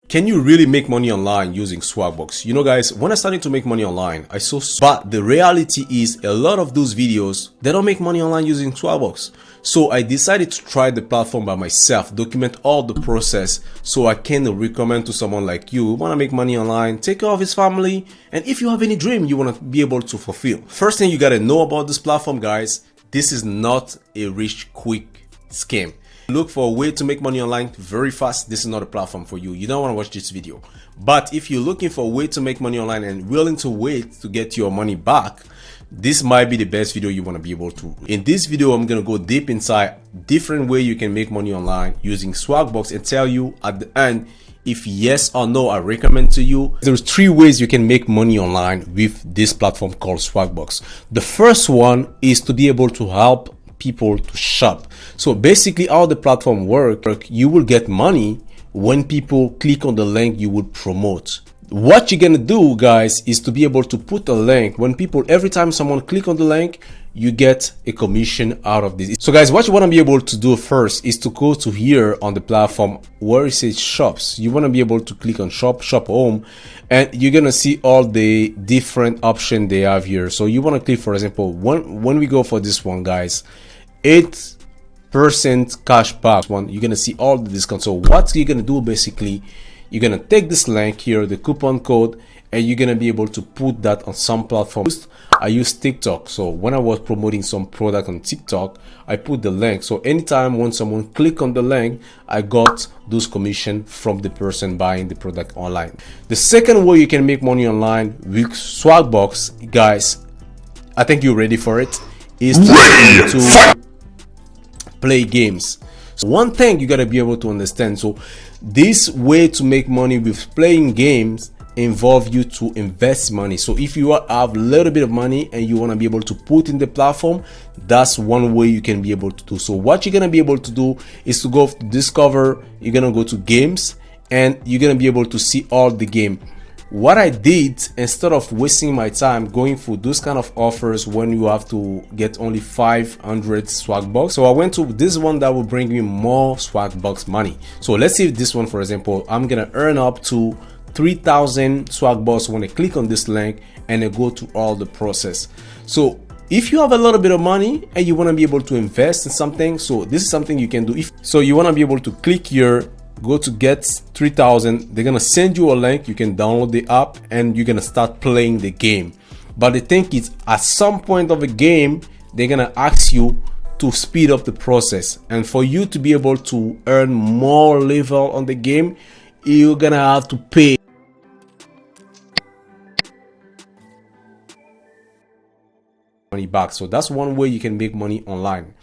Can you really make money online using Swagbucks? You know, guys, when I started to make money online, I saw, but the reality is a lot of those videos, they don't make money online using Swagbucks. So I decided to try the platform by myself, document all the process so I can recommend to someone like you who want to make money online, take care of his family, and if you have any dream you want to be able to fulfill. First thing you got to know about this platform, guys, this is not a rich quick scam. Look for a way to make money online very fast, this is not a platform for you. You don't want to watch this video. But if you're looking for a way to make money online and willing to wait to get your money back, this might be the best video you want to be able to. In this video, I'm going to go deep inside different way you can make money online using Swagbucks and tell you at the end if yes or no I recommend to you. There's 3 ways you can make money online with this platform called Swagbucks. The first one is to be able to help people to shop. So basically how the platform work, you will get money when people click on the link you would promote. What you're gonna do, guys, is to be able to put a link when people, every time someone click on the link, you get a commission out of this. So guys, what you want to be able to do first is to go to here on the platform where it says shops. You want to be able to click on shop home, and you're gonna see all the different options they have here. So you want to click, for example, when we go for this one, guys, 8% cash back one, you're gonna see all the discounts. So what you're gonna do, basically, you're gonna take this link here, the coupon code, and you're gonna be able to put that on some platforms. I use TikTok, so when I was promoting some product on TikTok, I put the link. So anytime when someone click on the link, I got those commission from the person buying the product online. The second way you can make money online with Swagbucks, guys, I think you're ready for it, is to play games. So one thing you got to be able to understand, so this way to make money with playing games involve you to invest money. So if you have a little bit of money and you want to be able to put in the platform, that's one way you can be able to do. So what you're going to be able to do is to go to discover, you're going to go to games, and you're going to be able to see all the game. What I did, instead of wasting my time going for those kind of offers when you have to get only 500 Swagbucks, so I went to this one that will bring me more Swagbucks money. So let's see this one, for example, I'm gonna earn up to 3,000 Swagbucks when I click on this link and I go to all the process. So if you have a little bit of money and you want to be able to invest in something, so this is something you can do. So you want to be able to click here, go to get 3,000, they're gonna send you a link, you can download the app and you're gonna start playing the game. But the thing is, at some point of the game, they're gonna ask you to speed up the process, and for you to be able to earn more level on the game, you're gonna have to pay money back. So that's one way you can make money online.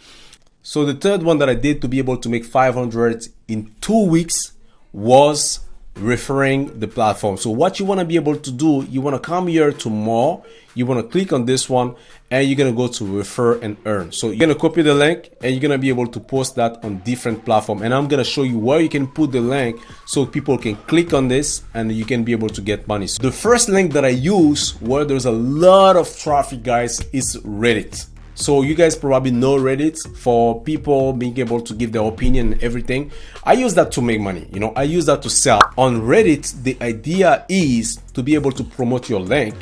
So the third one that I did to be able to make 500 in 2 weeks was referring the platform. So what you want to be able to do, you want to come here to more, you want to click on this one, and you're going to go to refer and earn. So you're going to copy the link and you're going to be able to post that on different platforms. And I'm going to show you where you can put the link so people can click on this and you can be able to get money. So the first link that I use where there's a lot of traffic, guys, is Reddit. So you guys probably know Reddit for people being able to give their opinion and everything. I use that to make money. You know, I use that to sell. On Reddit, the idea is to be able to promote your link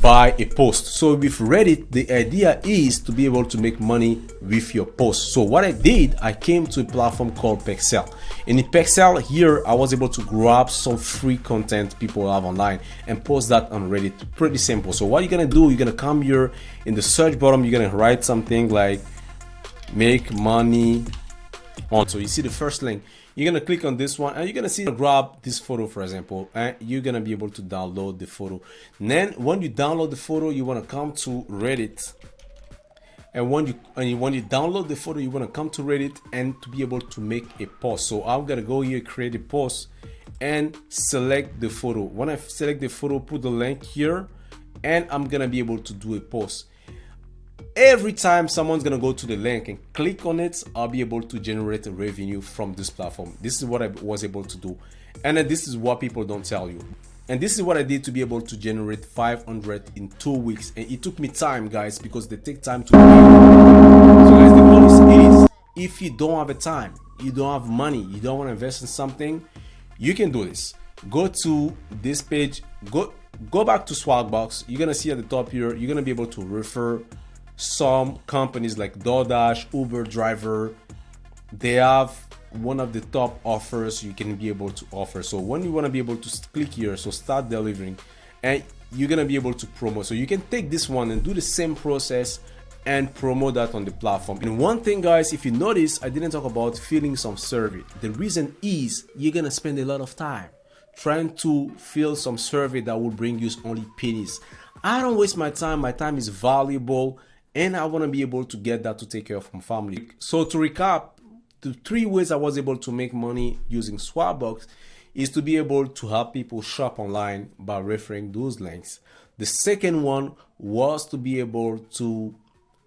by a post. So with Reddit, the idea is to be able to make money with your post. So what I did, I came to a platform called Pexel. In the Pexel here, I was able to grab some free content people have online and post that on Reddit. Pretty simple. So what you're gonna do, you're gonna come here in the search bottom, you're gonna write something like make money on. So you see the first link, you're gonna click on this one and you're gonna see, grab this photo, for example, and you're gonna be able to download the photo. And then when you download the photo, you want to come to Reddit, and when you download the photo, you want to come to Reddit and to be able to make a post. So I'm gonna go here, create a post, and select the photo. When I select the photo, put the link here, and I'm gonna be able to do a post. Every time someone's gonna go to the link and click on it, I'll be able to generate a revenue from this platform. This is what I was able to do, and then this is what people don't tell you. And this is what I did to be able to generate 500 in 2 weeks. And it took me time, guys, because they take time to pay. So guys, the policy is, if you don't have a time, you don't have money, you don't want to invest in something, you can do this. go to this page, go back to Swagbucks. You're gonna see at the top here, you're gonna be able to refer some companies like DoorDash, Uber driver. They have one of the top offers you can be able to offer. So when you want to be able to click here, so start delivering, and you're gonna be able to promote. So you can take this one and do the same process and promote that on the platform. And one thing, guys, if you notice, I didn't talk about filling some survey. The reason is you're gonna spend a lot of time trying to fill some survey that will bring you only pennies. I don't waste my time. My time is valuable, and I want to be able to get that to take care of my family. So to recap, the 3 ways I was able to make money using Swagbucks is to be able to help people shop online by referring those links. The second one was to be able to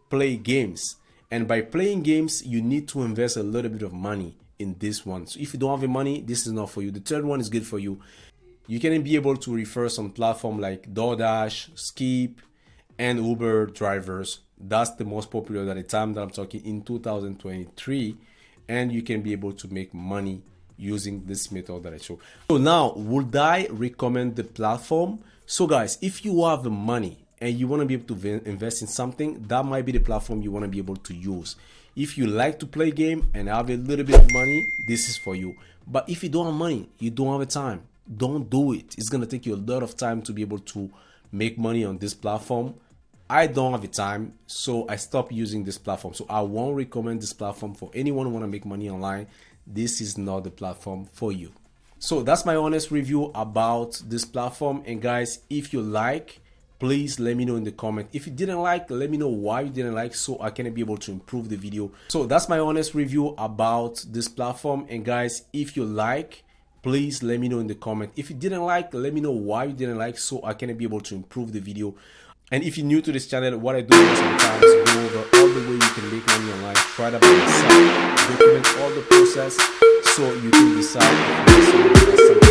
play games, and by playing games you need to invest a little bit of money in this one. So if you don't have the money, this is not for you. The third one is good for you. You can be able to refer some platform like DoorDash, Skip, and Uber drivers. That's the most popular at the time that I'm talking in 2023, and you can be able to make money using this method that I show. So now, would I recommend the platform? So guys, if you have the money and you want to be able to invest in something, that might be the platform you want to be able to use. If you like to play game and have a little bit of money, this is for you. But if you don't have money, you don't have the time, don't do it. It's going to take you a lot of time to be able to make money on this platform. I don't have the time, so I stopped using this platform. So I won't recommend this platform for anyone who want to make money online. This is not the platform for you. So that's my honest review about this platform. And guys, if you like, please let me know in the comment. If you didn't like, let me know why you didn't like, so I can be able to improve the video. So that's my honest review about this platform. And guys, if you like, please let me know in the comment. If you didn't like, let me know why you didn't like, so I can be able to improve the video. And if you're new to this channel, what I do most of the time is go over all the way you can make money online. Try that by yourself. Document all the process so you can decide if